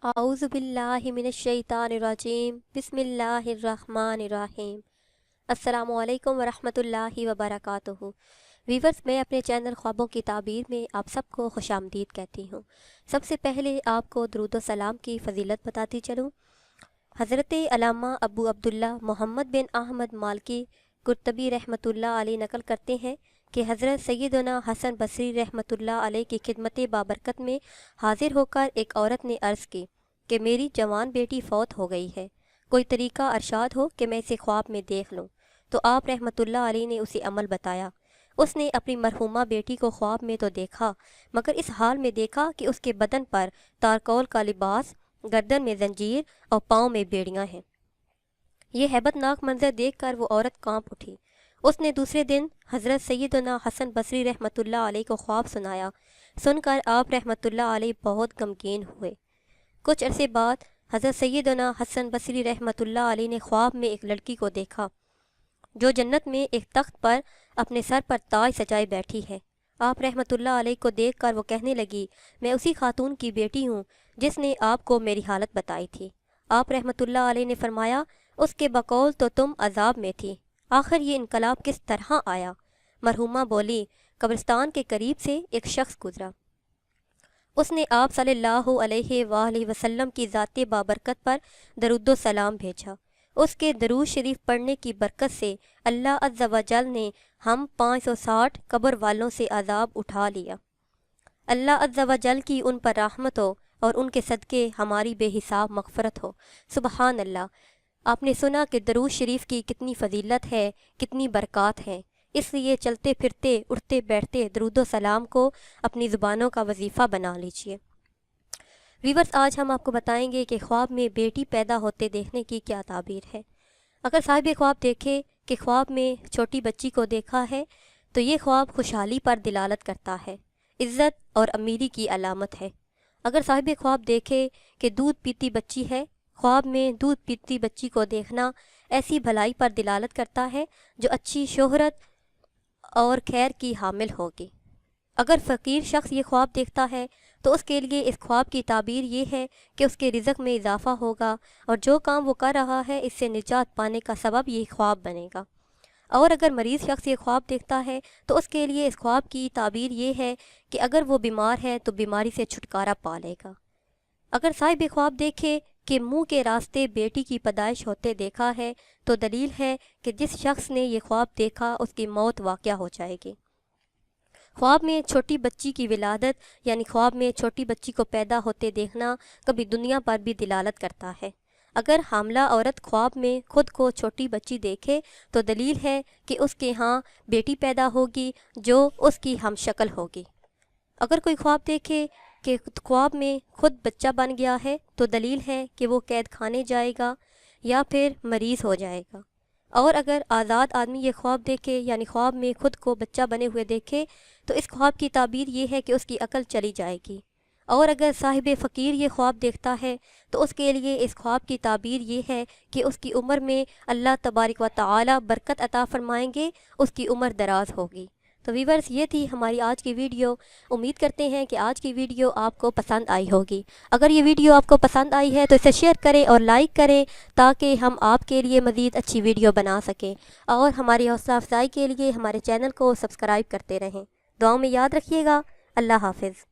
اعوذ باللہ من الشیطان الرجیم بسم اللہ الرحمن الرحیم۔ السلام علیکم ورحمۃ اللہ وبرکاتہ۔ ویورز، میں اپنے چینل خوابوں کی تعبیر میں آپ سب کو خوش آمدید کہتی ہوں۔ سب سے پہلے آپ کو درود و سلام کی فضیلت بتاتی چلوں۔ حضرت علامہ ابو عبداللہ محمد بن احمد مالکی قرطبی رحمۃ اللہ علیہ نقل کرتے ہیں کہ حضرت سیدنا حسن بصری رحمۃ اللہ علیہ کی خدمت بابرکت میں حاضر ہو کر ایک عورت نے عرض کی کہ میری جوان بیٹی فوت ہو گئی ہے، کوئی طریقہ ارشاد ہو کہ میں اسے خواب میں دیکھ لوں۔ تو آپ رحمۃ اللہ علیہ نے اسے عمل بتایا۔ اس نے اپنی مرحومہ بیٹی کو خواب میں تو دیکھا، مگر اس حال میں دیکھا کہ اس کے بدن پر تارکول کا لباس، گردن میں زنجیر اور پاؤں میں بیڑیاں ہیں۔ یہ ہیبت ناک منظر دیکھ کر وہ عورت کانپ اٹھی۔ اس نے دوسرے دن حضرت سیدنا حسن بصری رحمۃ اللہ علیہ کو خواب سنایا۔ سن کر آپ رحمۃ اللہ علیہ بہت غمگین ہوئے۔ کچھ عرصے بعد حضرت سیدنا حسن بصری رحمۃ اللہ علیہ نے خواب میں ایک لڑکی کو دیکھا جو جنت میں ایک تخت پر اپنے سر پر تاج سجائے بیٹھی ہے۔ آپ رحمۃ اللہ علیہ کو دیکھ کر وہ کہنے لگی، میں اسی خاتون کی بیٹی ہوں جس نے آپ کو میری حالت بتائی تھی۔ آپ رحمۃ اللہ علیہ نے فرمایا، اس کے بقول تو تم عذاب میں تھی، آخر یہ انقلاب کس طرح آیا؟ مرحومہ بولی، قبرستان کے قریب سے ایک شخص گزرا، اس نے آپ صلی اللہ علیہ وآلہ وسلم کی ذات بابرکت پر درود و سلام بھیجا۔ اس کے درود شریف پڑھنے کی برکت سے اللہ عز و جل نے ہم 560 قبر والوں سے عذاب اٹھا لیا۔ اللہ عز و جل کی ان پر رحمت ہو اور ان کے صدقے ہماری بے حساب مغفرت ہو۔ سبحان اللہ۔ آپ نے سنا کہ درود شریف کی کتنی فضیلت ہے، کتنی برکات ہیں، اس لیے چلتے پھرتے اٹھتے بیٹھتے درود و سلام کو اپنی زبانوں کا وظیفہ بنا لیجیے۔ ویورز، آج ہم آپ کو بتائیں گے کہ خواب میں بیٹی پیدا ہوتے دیکھنے کی کیا تعبیر ہے۔ اگر صاحب خواب دیکھے کہ خواب میں چھوٹی بچی کو دیکھا ہے تو یہ خواب خوشحالی پر دلالت کرتا ہے، عزت اور امیری کی علامت ہے۔ اگر صاحب خواب دیکھے کہ دودھ پیتی بچی ہے، خواب میں دودھ پیتی بچی کو دیکھنا ایسی بھلائی پر دلالت کرتا ہے جو اچھی شہرت اور خیر کی حامل ہوگی۔ اگر فقیر شخص یہ خواب دیکھتا ہے تو اس کے لیے اس خواب کی تعبیر یہ ہے کہ اس کے رزق میں اضافہ ہوگا اور جو کام وہ کر رہا ہے اس سے نجات پانے کا سبب یہ خواب بنے گا۔ اور اگر مریض شخص یہ خواب دیکھتا ہے تو اس کے لیے اس خواب کی تعبیر یہ ہے کہ اگر وہ بیمار ہے تو بیماری سے چھٹکارا پا لے گا۔ اگر صاحب خواب دیکھے کہ منہ کے راستے بیٹی کی پیدائش ہوتے دیکھا ہے تو دلیل ہے کہ جس شخص نے یہ خواب دیکھا اس کی موت واقع ہو جائے گی۔ خواب میں چھوٹی بچی کی ولادت یعنی خواب میں چھوٹی بچی کو پیدا ہوتے دیکھنا کبھی دنیا پر بھی دلالت کرتا ہے۔ اگر حاملہ عورت خواب میں خود کو چھوٹی بچی دیکھے تو دلیل ہے کہ اس کے ہاں بیٹی پیدا ہوگی جو اس کی ہم شکل ہوگی۔ اگر کوئی خواب دیکھے کہ خواب میں خود بچہ بن گیا ہے تو دلیل ہے کہ وہ قید خانے جائے گا یا پھر مریض ہو جائے گا۔ اور اگر آزاد آدمی یہ خواب دیکھے یعنی خواب میں خود کو بچہ بنے ہوئے دیکھے تو اس خواب کی تعبیر یہ ہے کہ اس کی عقل چلی جائے گی۔ اور اگر صاحب فقیر یہ خواب دیکھتا ہے تو اس کے لیے اس خواب کی تعبیر یہ ہے کہ اس کی عمر میں اللہ تبارک و تعالی برکت عطا فرمائیں گے، اس کی عمر دراز ہوگی۔ تو ویورز، یہ تھی ہماری آج کی ویڈیو۔ امید کرتے ہیں کہ آج کی ویڈیو آپ کو پسند آئی ہوگی۔ اگر یہ ویڈیو آپ کو پسند آئی ہے تو اسے شیئر کریں اور لائک کریں تاکہ ہم آپ کے لیے مزید اچھی ویڈیو بنا سکیں، اور ہماری حوصلہ افزائی کے لیے ہمارے چینل کو سبسکرائب کرتے رہیں۔ دعاؤں میں یاد رکھیے گا۔ اللہ حافظ۔